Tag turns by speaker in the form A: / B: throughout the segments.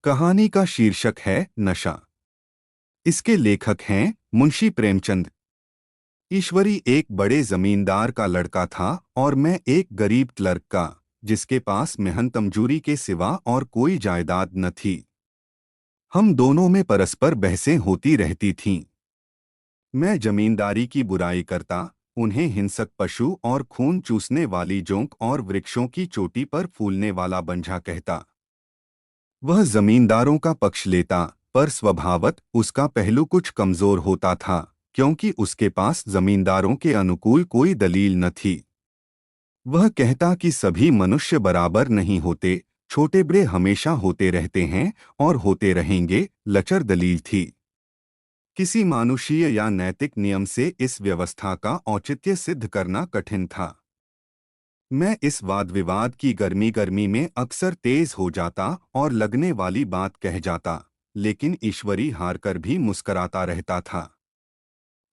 A: कहानी का शीर्षक है नशा। इसके लेखक हैं मुंशी प्रेमचंद। ईश्वरी एक बड़े जमींदार का लड़का था और मैं एक गरीब क्लर्क का, जिसके पास मेहनत मजूरी के सिवा और कोई जायदाद न थी। हम दोनों में परस्पर बहसें होती रहती थीं। मैं जमींदारी की बुराई करता, उन्हें हिंसक पशु और खून चूसने वाली जोंक और वृक्षों की चोटी पर फूलने वाला बंझा कहता। वह जमींदारों का पक्ष लेता, पर स्वभावत उसका पहलू कुछ कमजोर होता था, क्योंकि उसके पास जमींदारों के अनुकूल कोई दलील न थी। वह कहता कि सभी मनुष्य बराबर नहीं होते, छोटे बड़े हमेशा होते रहते हैं और होते रहेंगे। लचर दलील थी। किसी मानुषीय या नैतिक नियम से इस व्यवस्था का औचित्य सिद्ध करना कठिन था। मैं इस वाद विवाद की गर्मी गर्मी में अक्सर तेज हो जाता और लगने वाली बात कह जाता, लेकिन ईश्वरी हारकर भी मुस्कराता रहता था।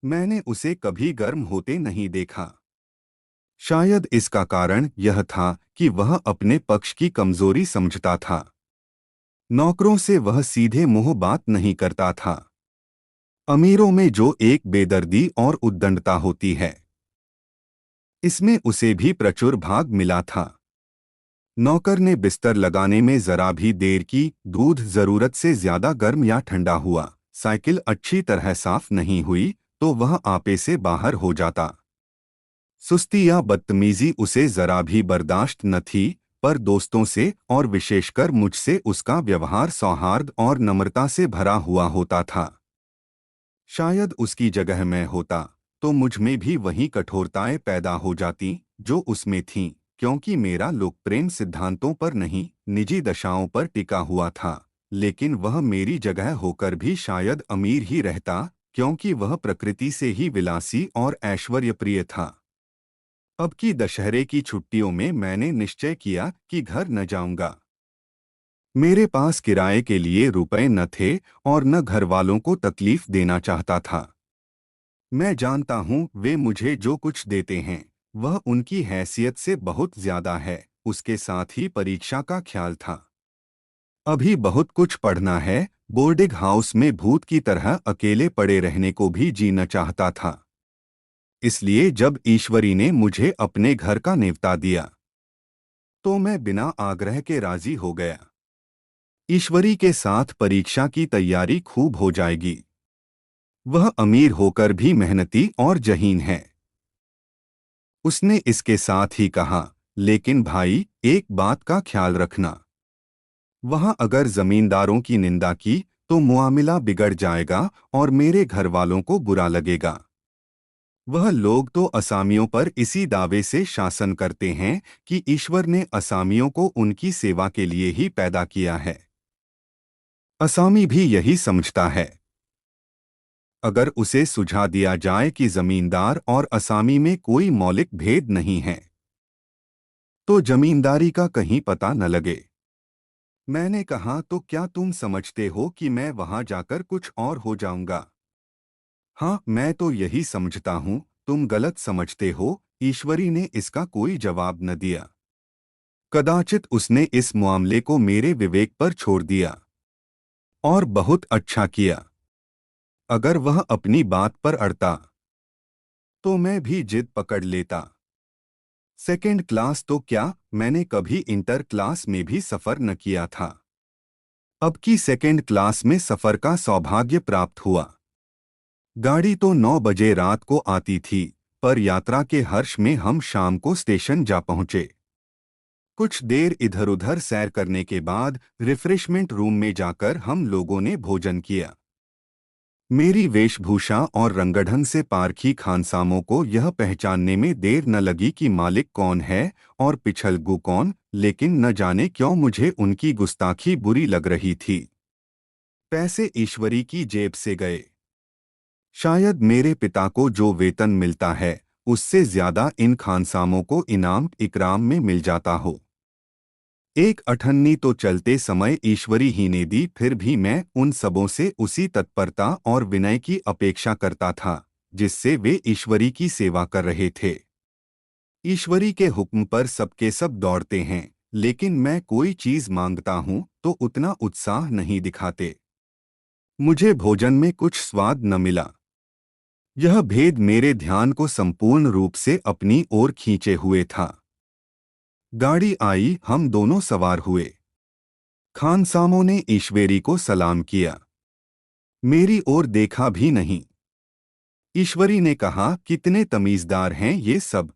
A: मैंने उसे कभी गर्म होते नहीं देखा। शायद इसका कारण यह था कि वह अपने पक्ष की कमजोरी समझता था। नौकरों से वह सीधे मुंह बात नहीं करता था। अमीरों में जो एक बेदर्दी और उद्दंडता होती है, इसमें उसे भी प्रचुर भाग मिला था। नौकर ने बिस्तर लगाने में जरा भी देर की, दूध जरूरत से ज्यादा गर्म या ठंडा हुआ, साइकिल अच्छी तरह साफ नहीं हुई, तो वह आपे से बाहर हो जाता। सुस्ती या बदतमीजी उसे जरा भी बर्दाश्त न थी, पर दोस्तों से और विशेषकर मुझसे उसका व्यवहार सौहार्द और नम्रता से भरा हुआ होता था। शायद उसकी जगह मैं होता तो मुझ में भी वही कठोरताएं पैदा हो जाती जो उसमें थीं, क्योंकि मेरा लोकप्रेम सिद्धांतों पर नहीं, निजी दशाओं पर टिका हुआ था। लेकिन वह मेरी जगह होकर भी शायद अमीर ही रहता, क्योंकि वह प्रकृति से ही विलासी और ऐश्वर्यप्रिय था। अब की दशहरे की छुट्टियों में मैंने निश्चय किया कि घर न जाऊंगा। मेरे पास किराए के लिए रुपए न थे और न घर वालों को तकलीफ देना चाहता था। मैं जानता हूँ वे मुझे जो कुछ देते हैं वह उनकी हैसियत से बहुत ज्यादा है। उसके साथ ही परीक्षा का ख्याल था। अभी बहुत कुछ पढ़ना है। बोर्डिंग हाउस में भूत की तरह अकेले पड़े रहने को भी जी न चाहता था। इसलिए जब ईश्वरी ने मुझे अपने घर का न्योता दिया तो मैं बिना आग्रह के राजी हो गया। ईश्वरी के साथ परीक्षा की तैयारी खूब हो जाएगी। वह अमीर होकर भी मेहनती और जहीन है। उसने इसके साथ ही कहा, लेकिन भाई एक बात का ख्याल रखना। वहां अगर जमींदारों की निंदा की तो मुआमिला बिगड़ जाएगा और मेरे घर वालों को बुरा लगेगा। वह लोग तो असामियों पर इसी दावे से शासन करते हैं कि ईश्वर ने असामियों को उनकी सेवा के लिए ही पैदा किया है। असामी भी यही समझता है। अगर उसे सुझा दिया जाए कि जमींदार और असामी में कोई मौलिक भेद नहीं है, तो जमींदारी का कहीं पता न लगे। मैंने कहा, तो क्या तुम समझते हो कि मैं वहां जाकर कुछ और हो जाऊंगा? हाँ, मैं तो यही समझता हूँ, तुम गलत समझते हो। ईश्वरी ने इसका कोई जवाब न दिया। कदाचित उसने इस मामले को मेरे विवेक पर छोड़ दिया। और बहुत अच्छा किया। अगर वह अपनी बात पर अड़ता तो मैं भी जिद पकड़ लेता। सेकंड क्लास तो क्या, मैंने कभी इंटर क्लास में भी सफर न किया था। अब की सेकंड क्लास में सफर का सौभाग्य प्राप्त हुआ। गाड़ी तो 9 बजे रात को आती थी, पर यात्रा के हर्ष में हम शाम को स्टेशन जा पहुंचे। कुछ देर इधर-उधर सैर करने के बाद रिफ्रेशमेंट रूम में जाकर हम लोगों ने भोजन किया। मेरी वेशभूषा और रंगढंग से पारखी खानसामों को यह पहचानने में देर न लगी कि मालिक कौन है और पिछलगू कौन, लेकिन न जाने क्यों मुझे उनकी गुस्ताखी बुरी लग रही थी। पैसे ईश्वरी की जेब से गए। शायद मेरे पिता को जो वेतन मिलता है उससे ज्यादा इन खानसामों को इनाम इकराम में मिल जाता हो। एक अठन्नी तो चलते समय ईश्वरी ही ने दी, फिर भी मैं उन सबों से उसी तत्परता और विनय की अपेक्षा करता था जिससे वे ईश्वरी की सेवा कर रहे थे। ईश्वरी के हुक्म पर सबके सब दौड़ते हैं, लेकिन मैं कोई चीज मांगता हूं तो उतना उत्साह नहीं दिखाते। मुझे भोजन में कुछ स्वाद न मिला। यह भेद मेरे ध्यान को संपूर्ण रूप से अपनी ओर खींचे हुए था। गाड़ी आई, हम दोनों सवार हुए। खानसामों ने ईश्वरी को सलाम किया। मेरी ओर देखा भी नहीं। ईश्वरी ने कहा, कितने तमीजदार हैं ये सब।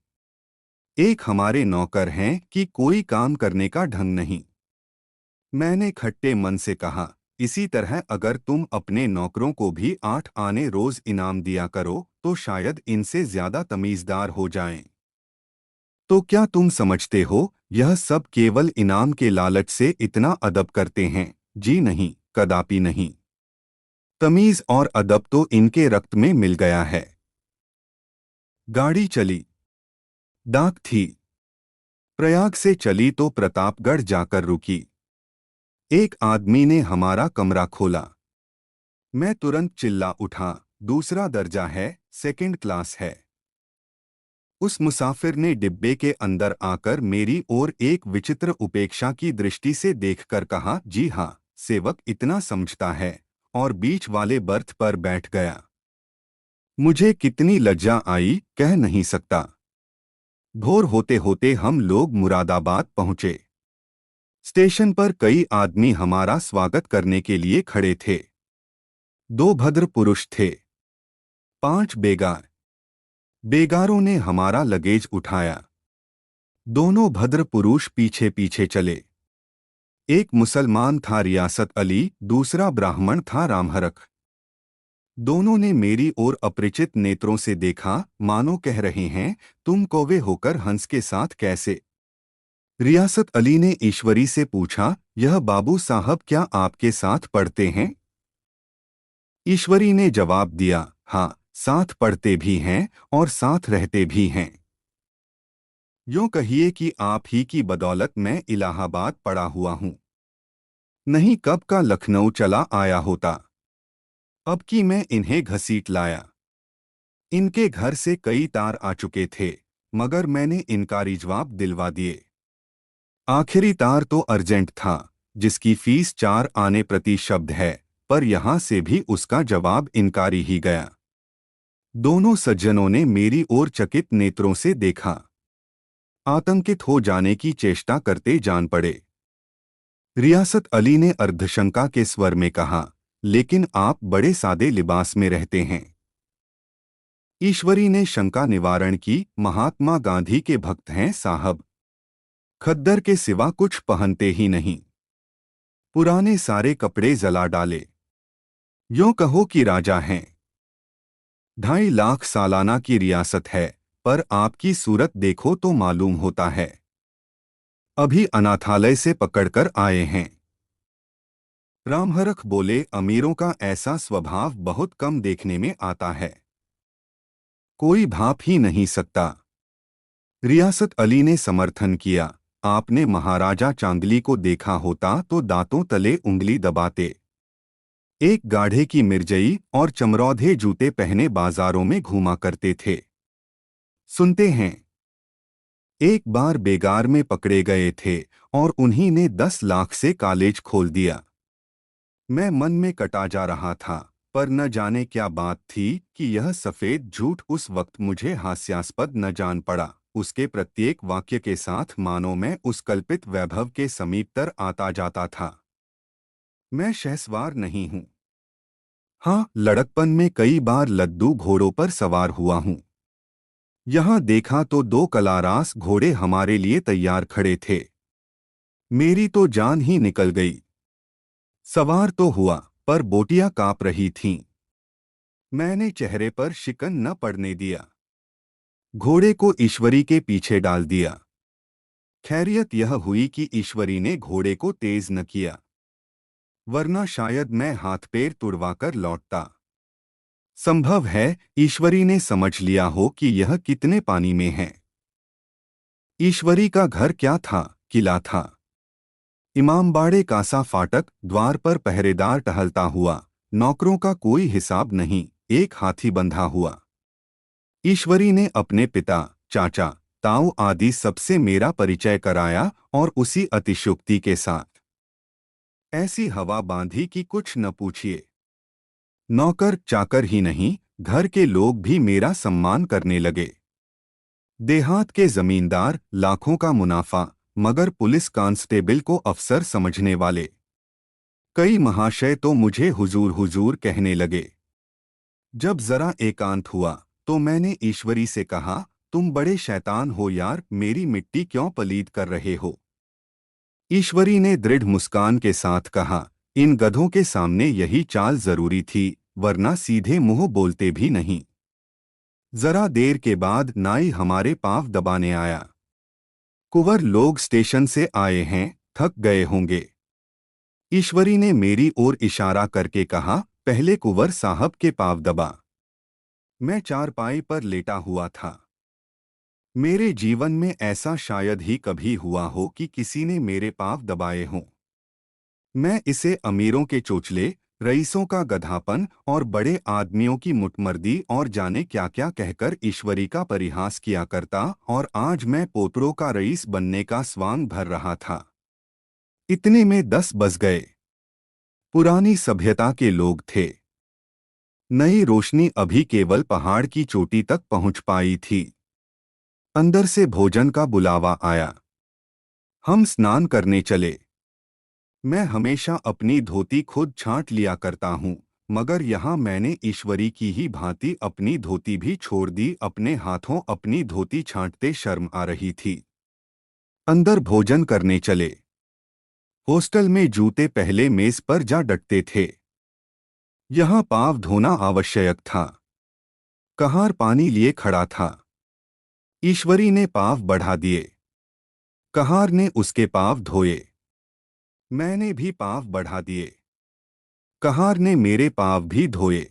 A: एक हमारे नौकर हैं कि कोई काम करने का ढंग नहीं। मैंने खट्टे मन से कहा, इसी तरह अगर तुम अपने नौकरों को भी 8 आने रोज इनाम दिया करो तो शायद इनसे ज्यादा तमीजदार हो जाएं। तो क्या तुम समझते हो यह सब केवल इनाम के लालच से इतना अदब करते हैं? जी नहीं, कदापि नहीं। तमीज और अदब तो इनके रक्त में मिल गया है। गाड़ी चली। डाक थी। प्रयाग से चली तो प्रतापगढ़ जाकर रुकी। एक आदमी ने हमारा कमरा खोला। मैं तुरंत चिल्ला उठा, दूसरा दर्जा है, सेकंड क्लास है। उस मुसाफिर ने डिब्बे के अंदर आकर मेरी ओर एक विचित्र उपेक्षा की दृष्टि से देखकर कहा, जी हाँ, सेवक इतना समझता है, और बीच वाले बर्थ पर बैठ गया। मुझे कितनी लज्जा आई, कह नहीं सकता। भोर होते होते हम लोग मुरादाबाद पहुंचे। स्टेशन पर कई आदमी हमारा स्वागत करने के लिए खड़े थे। 2 भद्र पुरुष थे। 5 बेगार। बेगारों ने हमारा लगेज उठाया। दोनों भद्र पुरुष पीछे पीछे चले। एक मुसलमान था रियासत अली, दूसरा ब्राह्मण था रामहरख। दोनों ने मेरी ओर अपरिचित नेत्रों से देखा, मानो कह रहे हैं, तुम कौवे होकर हंस के साथ कैसे? रियासत अली ने ईश्वरी से पूछा, यह बाबू साहब क्या आपके साथ पढ़ते हैं? ईश्वरी ने जवाब दिया, हाँ, साथ पढ़ते भी हैं और साथ रहते भी हैं। यूं कहिए कि आप ही की बदौलत मैं इलाहाबाद पड़ा हुआ हूं। नहीं कब का लखनऊ चला आया होता। अब कि मैं इन्हें घसीट लाया। इनके घर से कई तार आ चुके थे, मगर मैंने इनकारी जवाब दिलवा दिए। आखिरी तार तो अर्जेंट था, जिसकी फीस 4 आने प्रति शब्द है, पर यहां से भी उसका जवाब इनकारी ही गया। दोनों सज्जनों ने मेरी ओर चकित नेत्रों से देखा। आतंकित हो जाने की चेष्टा करते जान पड़े। रियासत अली ने अर्धशंका के स्वर में कहा, लेकिन आप बड़े सादे लिबास में रहते हैं। ईश्वरी ने शंका निवारण की, महात्मा गांधी के भक्त हैं साहब। खद्दर के सिवा कुछ पहनते ही नहीं। पुराने सारे कपड़े जला डाले। यूं कहो कि राजा हैं। 2.5 लाख सालाना की रियासत है, पर आपकी सूरत देखो तो मालूम होता है अभी अनाथालय से पकड़कर आए हैं। रामहरख बोले, अमीरों का ऐसा स्वभाव बहुत कम देखने में आता है। कोई भाप ही नहीं सकता। रियासत अली ने समर्थन किया, आपने महाराजा चांदली को देखा होता तो दांतों तले उंगली दबाते। एक गाढ़े की मिर्जई और चमरौधे जूते पहने बाजारों में घूमा करते थे। सुनते हैं, एक बार बेगार में पकड़े गए थे और उन्हीं ने 10 लाख से कॉलेज खोल दिया। मैं मन में कटा जा रहा था, पर न जाने क्या बात थी कि यह सफेद झूठ उस वक्त मुझे हास्यास्पद न जान पड़ा। उसके प्रत्येक वाक्य के साथ मानो मैं उस कल्पित वैभव के समीपतर आता जाता था। मैं शहसवार नहीं हूँ। हाँ, लड़कपन में कई बार लद्दू घोड़ों पर सवार हुआ हूँ। यहाँ देखा तो 2 कलारास घोड़े हमारे लिए तैयार खड़े थे। मेरी तो जान ही निकल गई। सवार तो हुआ, पर बोटियां कांप रही थीं। मैंने चेहरे पर शिकन न पड़ने दिया। घोड़े को ईश्वरी के पीछे डाल दिया। खैरियत यह हुई कि ईश्वरी ने घोड़े को तेज न किया, वरना शायद मैं हाथ पैर तुड़वाकर लौटता। संभव है ईश्वरी ने समझ लिया हो कि यह कितने पानी में है। ईश्वरी का घर क्या था, किला था। इमामबाड़े कासा फाटक, द्वार पर पहरेदार टहलता हुआ, नौकरों का कोई हिसाब नहीं, एक हाथी बंधा हुआ। ईश्वरी ने अपने पिता, चाचा, ताऊ आदि सबसे मेरा परिचय कराया और उसी अतिशयोक्ति के साथ ऐसी हवा बांधी कि कुछ न पूछिए। नौकर चाकर ही नहीं, घर के लोग भी मेरा सम्मान करने लगे। देहात के जमींदार लाखों का मुनाफा, मगर पुलिस कांस्टेबल को अफसर समझने वाले कई महाशय तो मुझे हुजूर हुजूर कहने लगे। जब जरा एकांत हुआ तो मैंने ईश्वरी से कहा, तुम बड़े शैतान हो यार, मेरी मिट्टी क्यों पलीद कर रहे हो। ईश्वरी ने दृढ़ मुस्कान के साथ कहा, इन गधों के सामने यही चाल जरूरी थी, वरना सीधे मुंह बोलते भी नहीं। जरा देर के बाद नाई हमारे पांव दबाने आया। कुंवर लोग स्टेशन से आए हैं, थक गए होंगे। ईश्वरी ने मेरी ओर इशारा करके कहा, पहले कुंवर साहब के पांव दबा। मैं चारपाई पर लेटा हुआ था। मेरे जीवन में ऐसा शायद ही कभी हुआ हो कि किसी ने मेरे पांव दबाए हों। मैं इसे अमीरों के चोचले, रईसों का गधापन और बड़े आदमियों की मुटमर्दी और जाने क्या क्या कहकर ईश्वरी का परिहास किया करता, और आज मैं पोतरों का रईस बनने का स्वांग भर रहा था। इतने में 10 बज गए। पुरानी सभ्यता के लोग थे। नई रोशनी अभी केवल पहाड़ की चोटी तक पहुंच पाई थी। अंदर से भोजन का बुलावा आया। हम स्नान करने चले। मैं हमेशा अपनी धोती खुद छांट लिया करता हूँ, मगर यहाँ मैंने ईश्वरी की ही भांति अपनी धोती भी छोड़ दी। अपने हाथों अपनी धोती छांटते शर्म आ रही थी। अंदर भोजन करने चले। हॉस्टल में जूते पहले मेज पर जा डटते थे। यहाँ पाँव धोना आवश्यक था। कहार पानी लिए खड़ा था। ईश्वरी ने पाँव बढ़ा दिए। कहार ने उसके पाँव धोए। मैंने भी पाँव बढ़ा दिए। कहार ने मेरे पाँव भी धोए।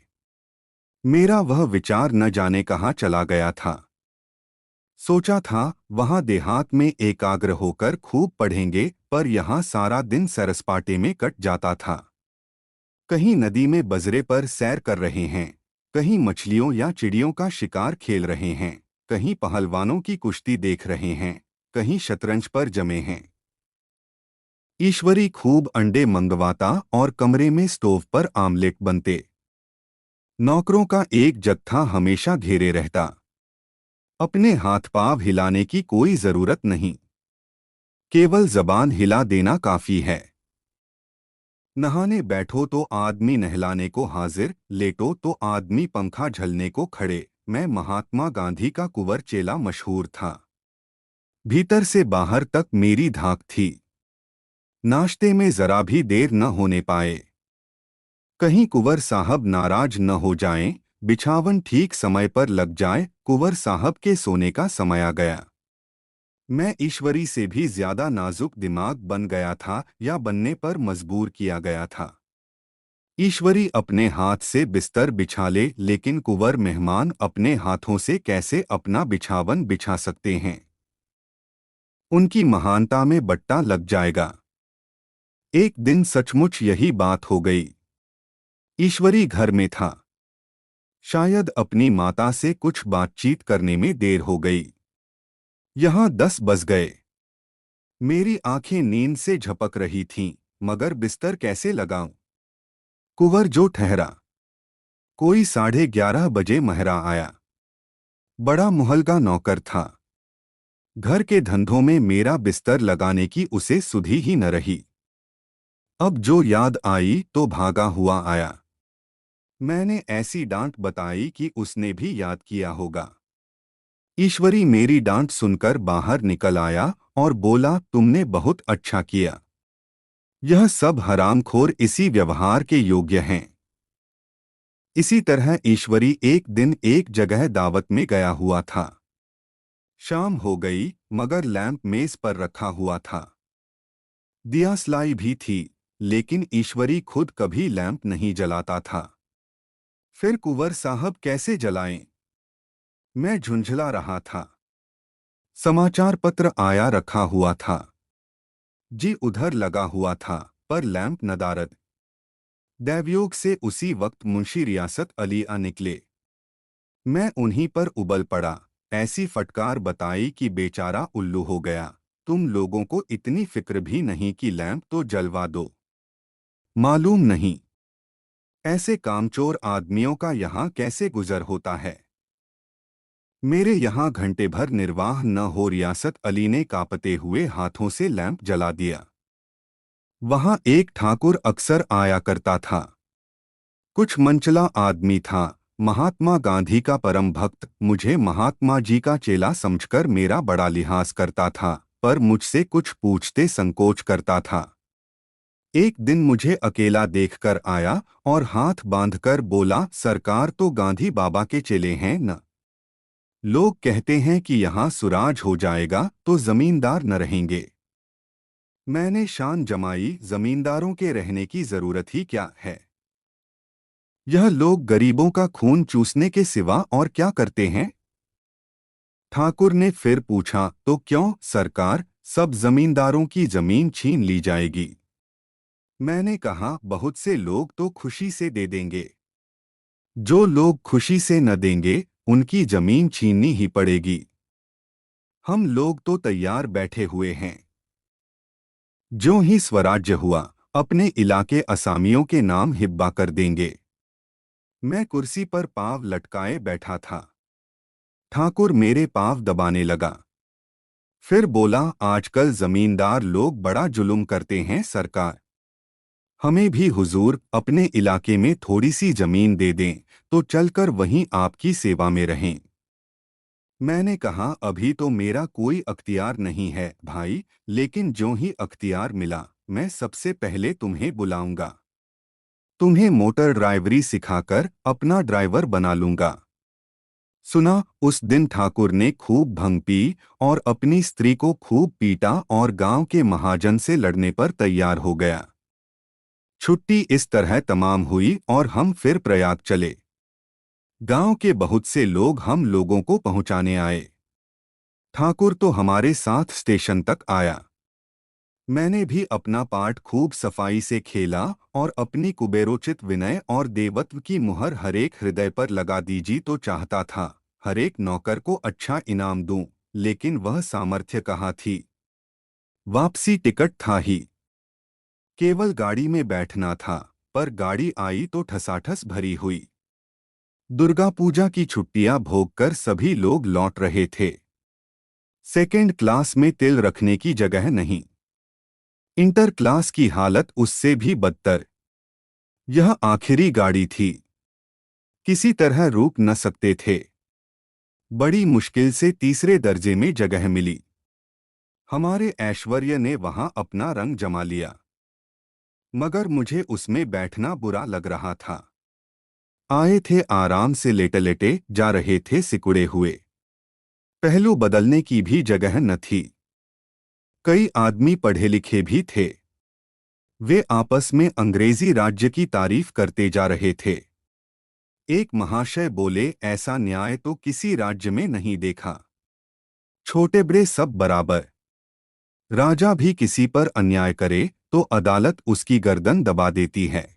A: मेरा वह विचार न जाने कहाँ चला गया था। सोचा था वहां देहात में एकाग्र होकर खूब पढ़ेंगे, पर यहाँ सारा दिन सरसपाटे में कट जाता था। कहीं नदी में बजरे पर सैर कर रहे हैं, कहीं मछलियों या चिड़ियों का शिकार खेल रहे हैं, कहीं पहलवानों की कुश्ती देख रहे हैं, कहीं शतरंज पर जमे हैं। ईश्वरी खूब अंडे मंगवाता और कमरे में स्टोव पर आमलेट बनते। नौकरों का एक जत्था हमेशा घेरे रहता। अपने हाथ पांव हिलाने की कोई जरूरत नहीं, केवल जबान हिला देना काफी है। नहाने बैठो तो आदमी नहलाने को हाजिर, लेटो तो आदमी पंखा झलने को खड़े। मैं महात्मा गांधी का कुंवर चेला मशहूर था। भीतर से बाहर तक मेरी धाक थी। नाश्ते में जरा भी देर न होने पाए। कहीं कुंवर साहब नाराज न हो जाएं, बिछावन ठीक समय पर लग जाए। कुंवर साहब के सोने का समय आ गया। मैं ईश्वरी से भी ज्यादा नाजुक दिमाग बन गया था, या बनने पर मजबूर किया गया था। ईश्वरी अपने हाथ से बिस्तर बिछा ले, लेकिन कुंवर मेहमान अपने हाथों से कैसे अपना बिछावन बिछा सकते हैं। उनकी महानता में बट्टा लग जाएगा। एक दिन सचमुच यही बात हो गई। ईश्वरी घर में था। शायद अपनी माता से कुछ बातचीत करने में देर हो गई। यहाँ 10 बज गए। मेरी आंखें नींद से झपक रही थीं, मगर बिस्तर कैसे लगाऊं। कुंवर जो ठहरा। कोई 11:30 बजे महरा आया। बड़ा मुहल्का नौकर था। घर के धंधों में मेरा बिस्तर लगाने की उसे सुधि ही न रही। अब जो याद आई तो भागा हुआ आया। मैंने ऐसी डांट बताई कि उसने भी याद किया होगा। ईश्वरी मेरी डांट सुनकर बाहर निकल आया और बोला, तुमने बहुत अच्छा किया। यह सब हरामखोर इसी व्यवहार के योग्य हैं। इसी तरह ईश्वरी एक दिन एक जगह दावत में गया हुआ था। शाम हो गई, मगर लैंप मेज पर रखा हुआ था। दियासलाई भी थी, लेकिन ईश्वरी खुद कभी लैंप नहीं जलाता था। फिर कुंवर साहब कैसे जलाएं? मैं झुंझला रहा था। समाचार पत्र आया रखा हुआ था। जी उधर लगा हुआ था, पर लैंप नदारद। दैवयोग से उसी वक्त मुंशी रियासत अली आ निकले। मैं उन्हीं पर उबल पड़ा। ऐसी फटकार बताई कि बेचारा उल्लू हो गया। तुम लोगों को इतनी फिक्र भी नहीं कि लैंप तो जलवा दो। मालूम नहीं ऐसे कामचोर आदमियों का यहाँ कैसे गुजर होता है। मेरे यहाँ घंटे भर निर्वाह न हो। रियासत अली ने कांपते हुए हाथों से लैंप जला दिया। वहाँ एक ठाकुर अक्सर आया करता था। कुछ मनचला आदमी था, महात्मा गांधी का परम भक्त। मुझे महात्मा जी का चेला समझकर मेरा बड़ा लिहाज करता था, पर मुझसे कुछ पूछते संकोच करता था। एक दिन मुझे अकेला देखकर आया और हाथ बांधकर बोला, सरकार तो गांधी बाबा के चेले हैं न। लोग कहते हैं कि यहाँ सुराज हो जाएगा तो जमींदार न रहेंगे। मैंने शान जमाई, जमींदारों के रहने की जरूरत ही क्या है। यह लोग गरीबों का खून चूसने के सिवा और क्या करते हैं। ठाकुर ने फिर पूछा, तो क्यों सरकार, सब जमींदारों की जमीन छीन ली जाएगी। मैंने कहा, बहुत से लोग तो खुशी से दे देंगे। जो लोग खुशी से न देंगे उनकी जमीन छीननी ही पड़ेगी। हम लोग तो तैयार बैठे हुए हैं। ज्यों ही स्वराज्य हुआ अपने इलाके असामियों के नाम हिब्बा कर देंगे। मैं कुर्सी पर पाँव लटकाए बैठा था। ठाकुर मेरे पाँव दबाने लगा। फिर बोला, आजकल जमींदार लोग बड़ा जुल्म करते हैं सरकार। हमें भी हुजूर अपने इलाके में थोड़ी सी जमीन दे दें तो चलकर वहीं आपकी सेवा में रहें। मैंने कहा, अभी तो मेरा कोई अख्तियार नहीं है भाई, लेकिन ज्यों ही अख्तियार मिला मैं सबसे पहले तुम्हें बुलाऊंगा। तुम्हें मोटर ड्राइवरी सिखाकर अपना ड्राइवर बना लूंगा। सुना, उस दिन ठाकुर ने खूब भंग पी और अपनी स्त्री को खूब पीटा और गांव के महाजन से लड़ने पर तैयार हो गया। छुट्टी इस तरह तमाम हुई और हम फिर प्रयाग चले। गांव के बहुत से लोग हम लोगों को पहुंचाने आए। ठाकुर तो हमारे साथ स्टेशन तक आया। मैंने भी अपना पार्ट खूब सफाई से खेला और अपनी कुबेरोचित विनय और देवत्व की मुहर हरेक हृदय पर लगा दीजी तो चाहता था हरेक नौकर को अच्छा इनाम दूं, लेकिन वह सामर्थ्य कहाँ थी। वापसी टिकट था ही, केवल गाड़ी में बैठना था, पर गाड़ी आई तो ठसाठस भरी हुई। दुर्गा पूजा की छुट्टियां भोगकर सभी लोग लौट रहे थे। सेकेंड क्लास में तिल रखने की जगह नहीं। इंटर क्लास की हालत उससे भी बदतर। यह आखिरी गाड़ी थी, किसी तरह रुक न सकते थे। बड़ी मुश्किल से तीसरे दर्जे में जगह मिली। हमारे ऐश्वर्य ने वहां अपना रंग जमा लिया, मगर मुझे उसमें बैठना बुरा लग रहा था। आए थे आराम से लेटे लेटे जा रहे थे सिकुड़े हुए। पहलू बदलने की भी जगह न थी। कई आदमी पढ़े लिखे भी थे। वे आपस में अंग्रेजी राज्य की तारीफ करते जा रहे थे। एक महाशय बोले, ऐसा न्याय तो किसी राज्य में नहीं देखा। छोटे बड़े सब बराबर। राजा भी किसी पर अन्याय करे तो अदालत उसकी गर्दन दबा देती है।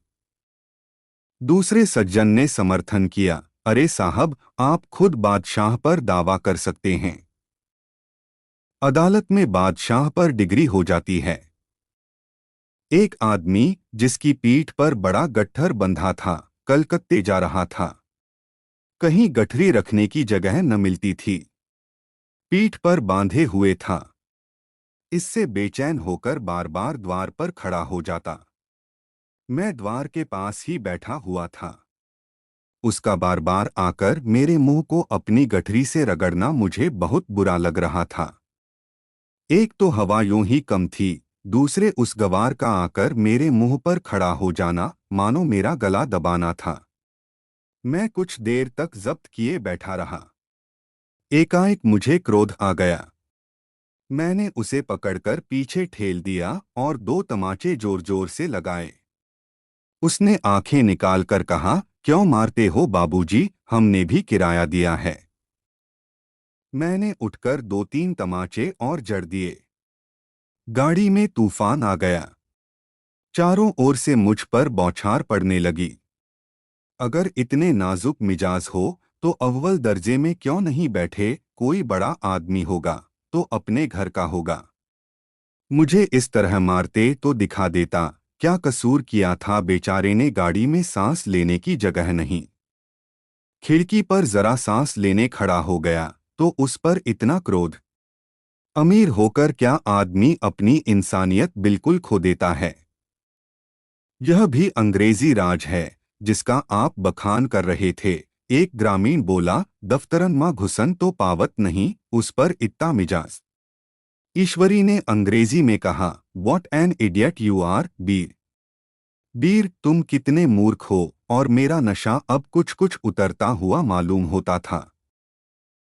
A: दूसरे सज्जन ने समर्थन किया, अरे साहब, आप खुद बादशाह पर दावा कर सकते हैं। अदालत में बादशाह पर डिग्री हो जाती है। एक आदमी जिसकी पीठ पर बड़ा गट्ठर बंधा था कलकत्ते जा रहा था। कहीं गठरी रखने की जगह न मिलती थी। पीठ पर बांधे हुए था। इससे बेचैन होकर बार बार द्वार पर खड़ा हो जाता। मैं द्वार के पास ही बैठा हुआ था। उसका बार बार आकर मेरे मुंह को अपनी गठरी से रगड़ना मुझे बहुत बुरा लग रहा था। एक तो हवा यूं ही कम थी, दूसरे उस गवार का आकर मेरे मुंह पर खड़ा हो जाना मानो मेरा गला दबाना था। मैं कुछ देर तक जब्त किए बैठा रहा। एकाएक मुझे क्रोध आ गया। मैंने उसे पकड़कर पीछे ठेल दिया और दो तमाचे जोर जोर से लगाए। उसने आंखें निकालकर कहा, क्यों मारते हो बाबूजी, हमने भी किराया दिया है। मैंने उठकर दो तीन तमाचे और जड़ दिए। गाड़ी में तूफान आ गया। चारों ओर से मुझ पर बौछार पड़ने लगी। अगर इतने नाजुक मिजाज हो तो अव्वल दर्जे में क्यों नहीं बैठे? कोई बड़ा आदमी होगा तो अपने घर का होगा। मुझे इस तरह मारते तो दिखा देता। क्या कसूर किया था बेचारे ने? गाड़ी में सांस लेने की जगह नहीं। खिड़की पर जरा सांस लेने खड़ा हो गया तो उस पर इतना क्रोध। अमीर होकर क्या आदमी अपनी इंसानियत बिल्कुल खो देता है? यह भी अंग्रेजी राज है जिसका आप बखान कर रहे थे। एक ग्रामीण बोला, दफ्तरन माँ घुसन तो पावत नहीं, उस पर इतना मिजाज। ईश्वरी ने अंग्रेजी में कहा, what an idiot you are Bir. Bir, तुम कितने मूर्ख हो। और मेरा नशा अब कुछ कुछ उतरता हुआ मालूम होता था।